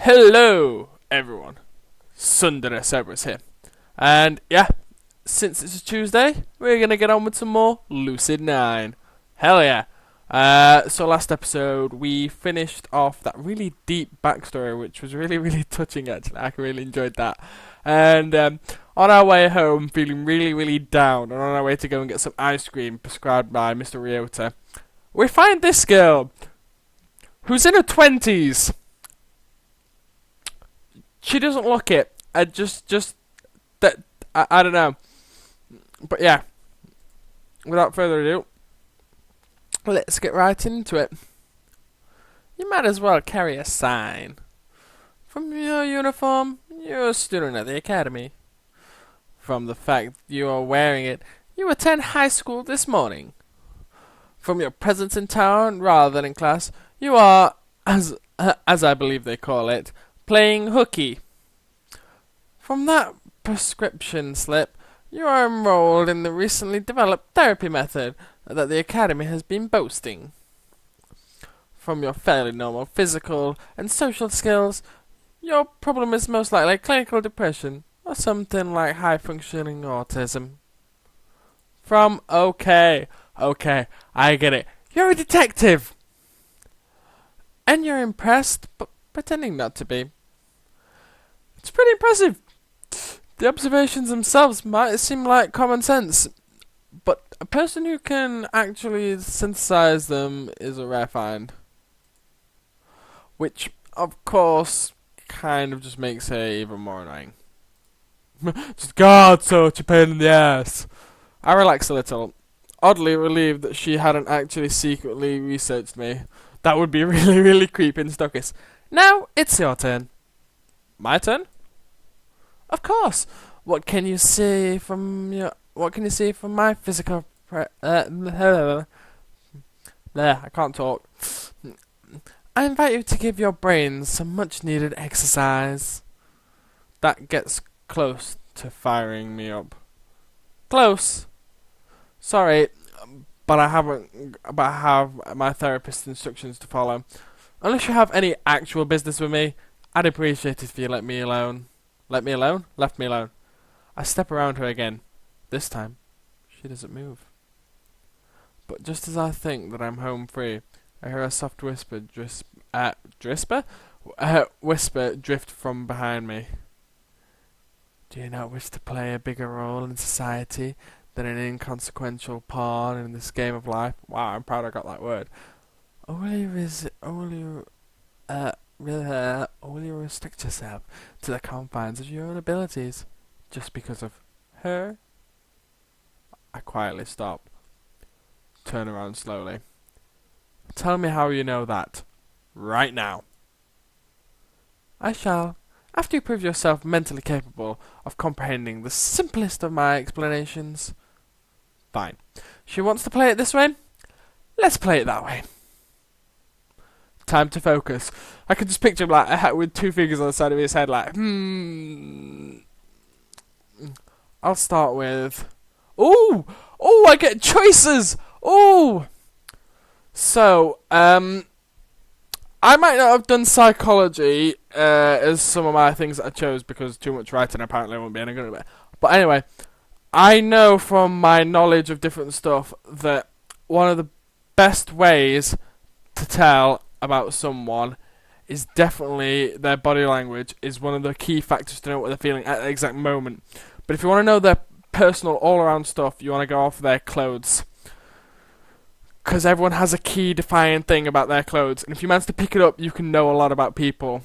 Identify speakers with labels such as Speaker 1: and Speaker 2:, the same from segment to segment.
Speaker 1: Hello, everyone. Sundara Cerberus here. And yeah, since it's a Tuesday, we're going to get on with some more Lucid9. Hell yeah. So last episode, we finished off that really deep backstory, which was really, really touching actually. I really enjoyed that. And on our way home, feeling really, really down, and on our way to go and get some ice cream prescribed by Mr. Ryota, we find this girl, who's in her 20s. She doesn't look it. I don't know. But yeah, without further ado, let's get right into it. You might as well carry a sign. From your uniform, you're a student at the academy. From the fact you are wearing it, you attend high school this morning. From your presence in town rather than in class, you are, as I believe they call it, playing hooky. From that prescription slip, you are enrolled in the recently developed therapy method that the Academy has been boasting. From your fairly normal physical and social skills, your problem is most likely clinical depression or something like high-functioning autism. Okay, I get it. You're a detective! And you're impressed, but pretending not to be. It's pretty impressive. The observations themselves might seem like common sense, but a person who can actually synthesize them is a rare find. Which, of course, kind of just makes her even more annoying. Just God, such a pain in the ass. I relaxed a little, oddly relieved that she hadn't actually secretly researched me. That would be really, really creepy and stockish. Now, it's your turn. My turn? Of course. What can you see from my physical I can't talk. I invite you to give your brains some much needed exercise. That gets close to firing me up. Close. Sorry, but I have my therapist's instructions to follow. Unless you have any actual business with me, I'd appreciate it if you let me alone. Let me alone? Left me alone. I step around her again. This time, she doesn't move. But just as I think that I'm home free, I hear a soft whisper whisper drift from behind me. Do you not wish to play a bigger role in society than an inconsequential pawn in this game of life? Wow, I'm proud I got that word. Or will you restrict yourself to the confines of your own abilities just because of her? I quietly stop, turn around slowly. Tell me how you know that, right now. I shall, after you prove yourself mentally capable of comprehending the simplest of my explanations. Fine. She wants to play it this way? Let's play it that way. Time to focus. I can just picture him like with two fingers on the side of his head, like I'll start with. Ooh, I get choices. Ooh. So, I might not have done psychology as some of my things that I chose because too much writing apparently won't be any good at it. But anyway, I know from my knowledge of different stuff that one of the best ways to tell about someone is definitely their body language is one of the key factors to know what they're feeling at the exact moment. But if you want to know their personal all-around stuff, you want to go off their clothes. Because everyone has a key defining thing about their clothes, and if you manage to pick it up, you can know a lot about people.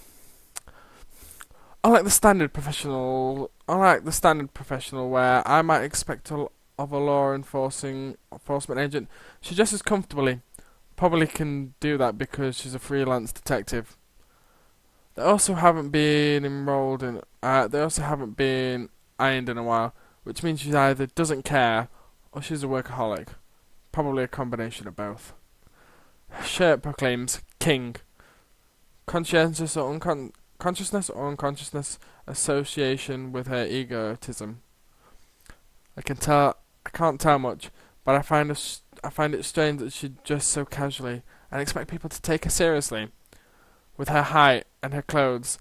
Speaker 1: Unlike the standard professional where I might expect of a law enforcement agent, she dresses comfortably. Probably can do that because she's a freelance detective. They also haven't been ironed in a while, which means she either doesn't care or she's a workaholic. Probably a combination of both. Her shirt proclaims King. Consciousness or unconsciousness association with her egotism. I can't tell much, but I find it strange that she dressed so casually and expect people to take her seriously. with her height and her clothes.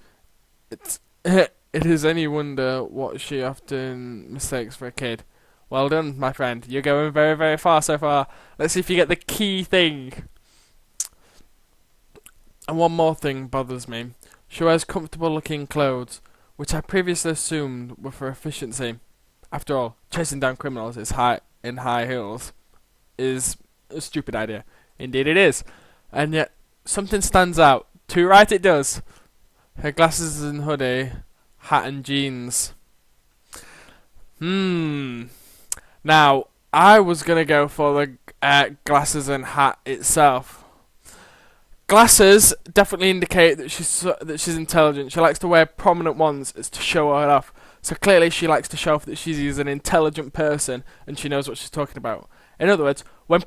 Speaker 1: It's it is any wonder what she often mistakes for a kid. Well done, my friend. You're going very, very far so far. Let's see if you get the key thing. And one more thing bothers me. She wears comfortable looking clothes, which I previously assumed were for efficiency. After all, chasing down criminals in high heels is a stupid idea. Indeed it is. And yet, something stands out. Too right it does. Her glasses and hoodie, hat and jeans. Now, I was going to go for the glasses and hat itself. Glasses definitely indicate that she's intelligent. She likes to wear prominent ones to show her off. So clearly she likes to show off that she's an intelligent person and she knows what she's talking about. In other words, when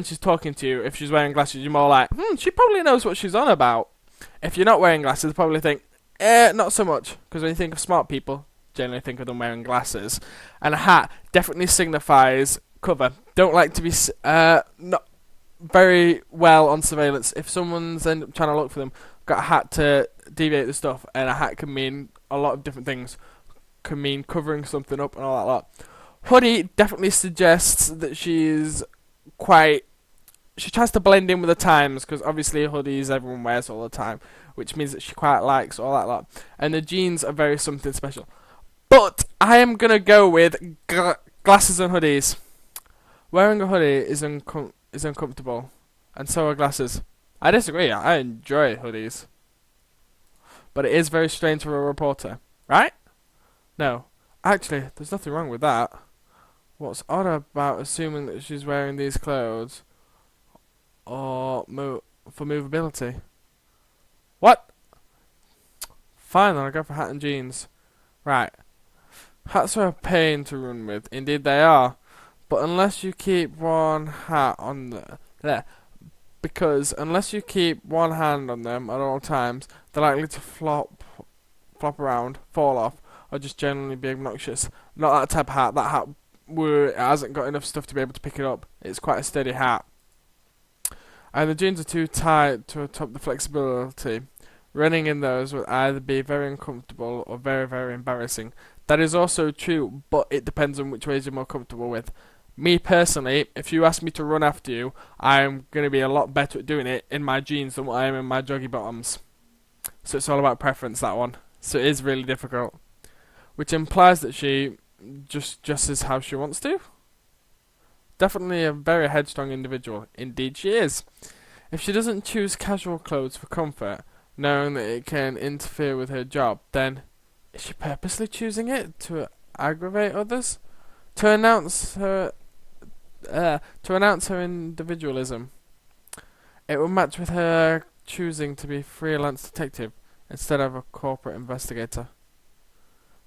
Speaker 1: she's talking to you, if she's wearing glasses, you're more like, she probably knows what she's on about. If you're not wearing glasses, you probably think, not so much. Because when you think of smart people, generally think of them wearing glasses. And a hat definitely signifies cover. Don't like to be not very well on surveillance. If someone's trying to look for them, got a hat to deviate the stuff, and a hat can mean a lot of different things. Can mean covering something up and all that lot. Hoodie definitely suggests that she tries to blend in with the times, because obviously hoodies everyone wears all the time, which means that she quite likes all that lot. And the jeans are very something special. But I am going to go with glasses and hoodies. Wearing a hoodie is uncomfortable, and so are glasses. I disagree. I enjoy hoodies. But it is very strange for a reporter, right? No. Actually, there's nothing wrong with that. What's odd about assuming that she's wearing these clothes or for movability? What? Fine, then I'll go for hat and jeans. Right. Hats are a pain to run with. Indeed they are. But unless you keep one hat on there, because unless you keep one hand on them at all times, they're likely to flop around, fall off, or just generally be obnoxious. Not that type of hat. That hat it hasn't got enough stuff to be able to pick it up. It's quite a steady hat. And the jeans are too tight to top the flexibility. Running in those would either be very uncomfortable or very, very embarrassing. That is also true, but it depends on which ways you're more comfortable with. Me personally, if you ask me to run after you, I'm going to be a lot better at doing it in my jeans than what I am in my joggy bottoms. So it's all about preference, that one. So it is really difficult. Which implies that she just dresses how she wants to. Definitely a very headstrong individual. Indeed she is. If she doesn't choose casual clothes for comfort, knowing that it can interfere with her job, then is she purposely choosing it to aggravate others? To announce her individualism. It would match with her choosing to be freelance detective instead of a corporate investigator.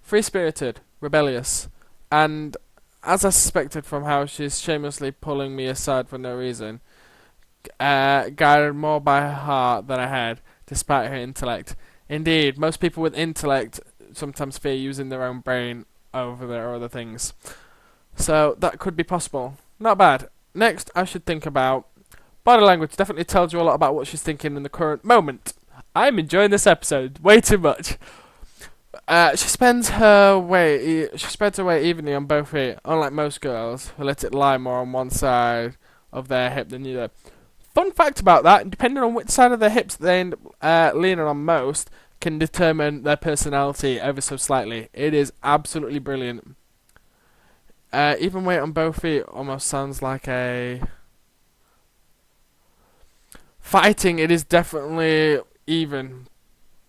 Speaker 1: Free-spirited, rebellious, and, as I suspected from how she's shamelessly pulling me aside for no reason, guided more by her heart than her head, despite her intellect. Indeed, most people with intellect sometimes fear using their own brain over their other things. So that could be possible. Not bad. Next, I should think about body language. Definitely tells you a lot about what she's thinking in the current moment. I'm enjoying this episode way too much. She spreads her weight evenly on both feet, unlike most girls who let it lie more on one side of their hip than the other. Fun fact about that: depending on which side of their hips they end leaning on most, can determine their personality ever so slightly. It is absolutely brilliant. Even weight on both feet almost sounds like a fighting. It is definitely even,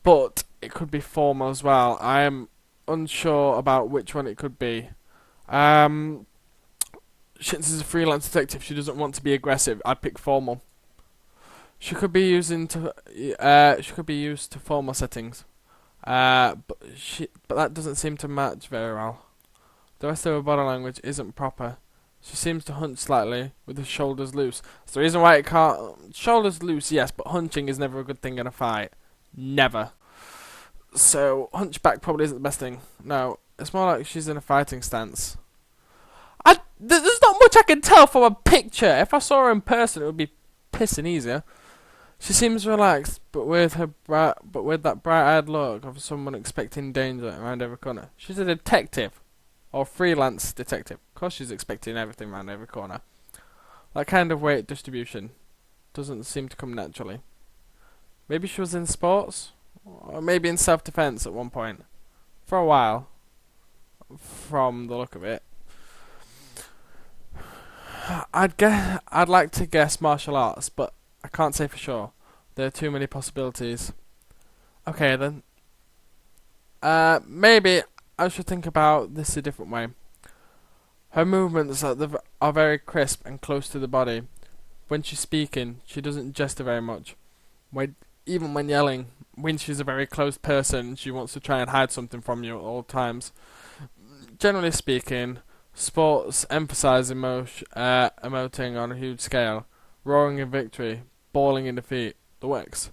Speaker 1: but it could be formal as well. I am unsure about which one it could be. Since is a freelance detective, she doesn't want to be aggressive. I'd pick formal. She could be used to formal settings, but that doesn't seem to match very well. The rest of her body language isn't proper. She seems to hunch slightly, with her shoulders loose. That's the reason why it can't... Shoulders loose, yes, but hunching is never a good thing in a fight. Never. So, hunchback probably isn't the best thing. No, it's more like she's in a fighting stance. There's not much I can tell from a picture. If I saw her in person, it would be pissing easier. She seems relaxed, but with that bright-eyed look of someone expecting danger around every corner. She's a detective, or freelance detective. Of course, she's expecting everything around every corner. That kind of weight distribution doesn't seem to come naturally. Maybe she was in sports, or maybe in self-defense at one point, for a while. From the look of it, I'd like to guess martial arts, but I can't say for sure. There are too many possibilities. Okay then. Maybe I should think about this a different way. Her movements are very crisp and close to the body. When she's speaking, she doesn't gesture very much. Even when yelling, when she's a very close person, she wants to try and hide something from you at all times. Generally speaking, sports emphasize emoting on a huge scale, roaring in victory, bawling in defeat, the works.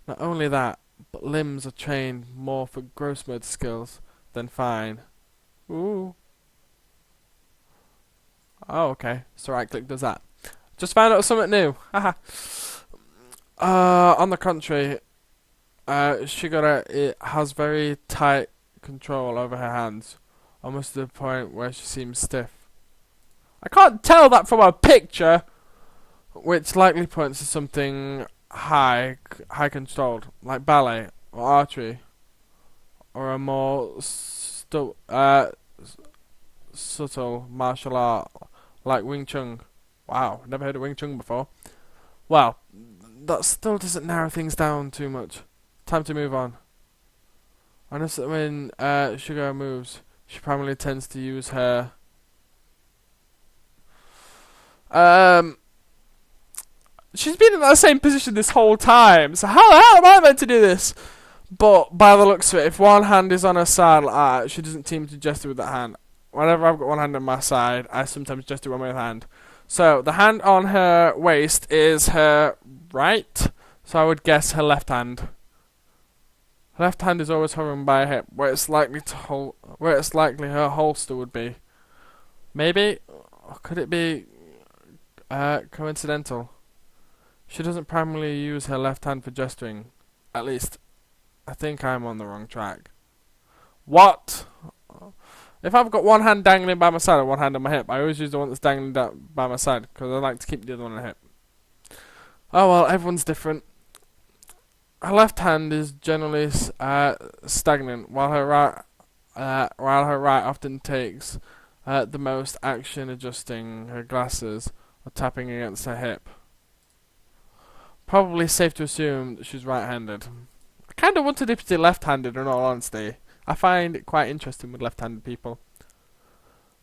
Speaker 1: Not only that, but limbs are trained more for gross motor skills than fine. Ooh. Oh, okay. So right click does that. Just found out something new. Haha. On the contrary, it has very tight control over her hands, almost to the point where she seems stiff. I can't tell that from a picture, which likely points to something high controlled, like ballet or archery, or a more subtle martial art like Wing Chun. Wow, never heard of Wing Chun before. Well, that still doesn't narrow things down too much. Time to move on. I notice that when Sugar moves, she primarily tends to use her she's been in that same position this whole time, so how the hell am I meant to do this? But by the looks of it, if one hand is on her side like that, she doesn't seem to gesture with that hand. Whenever I've got one hand on my side, I sometimes gesture with my hand. So the hand on her waist is her right, so I would guess her left hand. Her left hand is always hovering by her hip, where it's likely her holster would be. Maybe, or could it be coincidental? She doesn't primarily use her left hand for gesturing. At least, I think I'm on the wrong track. What? If I've got one hand dangling by my side and one hand on my hip, I always use the one that's dangling by my side, because I like to keep the other one on the hip. Oh well, everyone's different. Her left hand is generally stagnant, while her right often takes the most action adjusting her glasses or tapping against her hip. Probably safe to assume that she's right-handed. I kind of wanted it to be left-handed in all honesty. I find it quite interesting with left-handed people.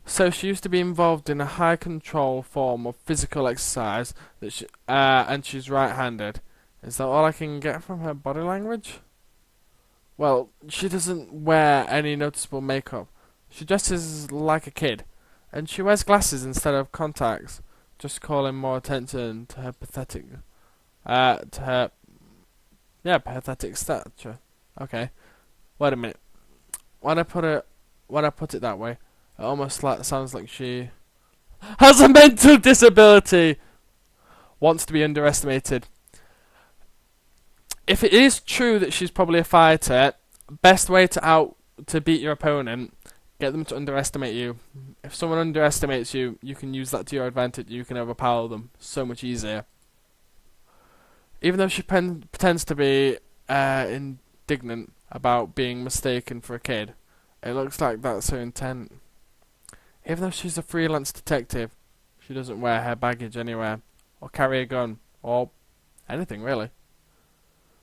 Speaker 1: So she used to be involved in a high-control form of physical exercise, and she's right-handed. Is that all I can get from her body language? Well, she doesn't wear any noticeable makeup. She dresses like a kid, and she wears glasses instead of contacts, just calling more attention to her pathetic stature. Okay, wait a minute. When I put it that way, it almost sounds like she has a mental disability. Wants to be underestimated. If it is true that she's probably a fighter, best way to beat your opponent, get them to underestimate you. If someone underestimates you, you can use that to your advantage. You can overpower them so much easier. Even though she pretends to be indignant about being mistaken for a kid, it looks like that's her intent. Even though she's a freelance detective, she doesn't wear her baggage anywhere, or carry a gun, or anything really.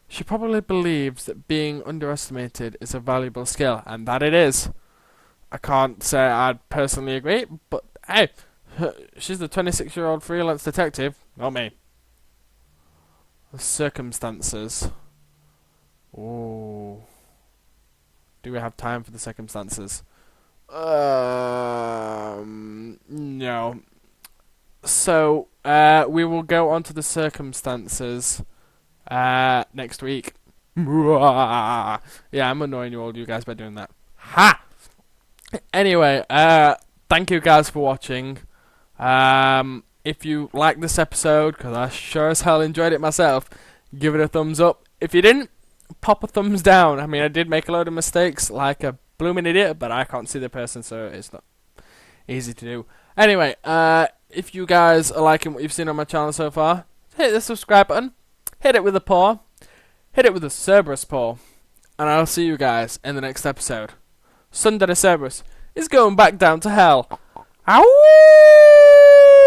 Speaker 1: She probably believes that being underestimated is a valuable skill, and that it is. I can't say I'd personally agree, but hey, she's the 26-year-old freelance detective, not me. The circumstances. Ooh. Do we have time for the circumstances? No. So, we will go on to the circumstances next week. Yeah, I'm annoying you all, you guys, by doing that. Ha! Anyway, thank you guys for watching. If you like this episode, because I sure as hell enjoyed it myself, give it a thumbs up. If you didn't, pop a thumbs down. I mean, I did make a load of mistakes, like a blooming idiot, but I can't see the person, so it's not easy to do. Anyway, if you guys are liking what you've seen on my channel so far, hit the subscribe button, hit it with a paw, hit it with a Cerberus paw, and I'll see you guys in the next episode. Sunday the Cerberus is going back down to hell. Ow!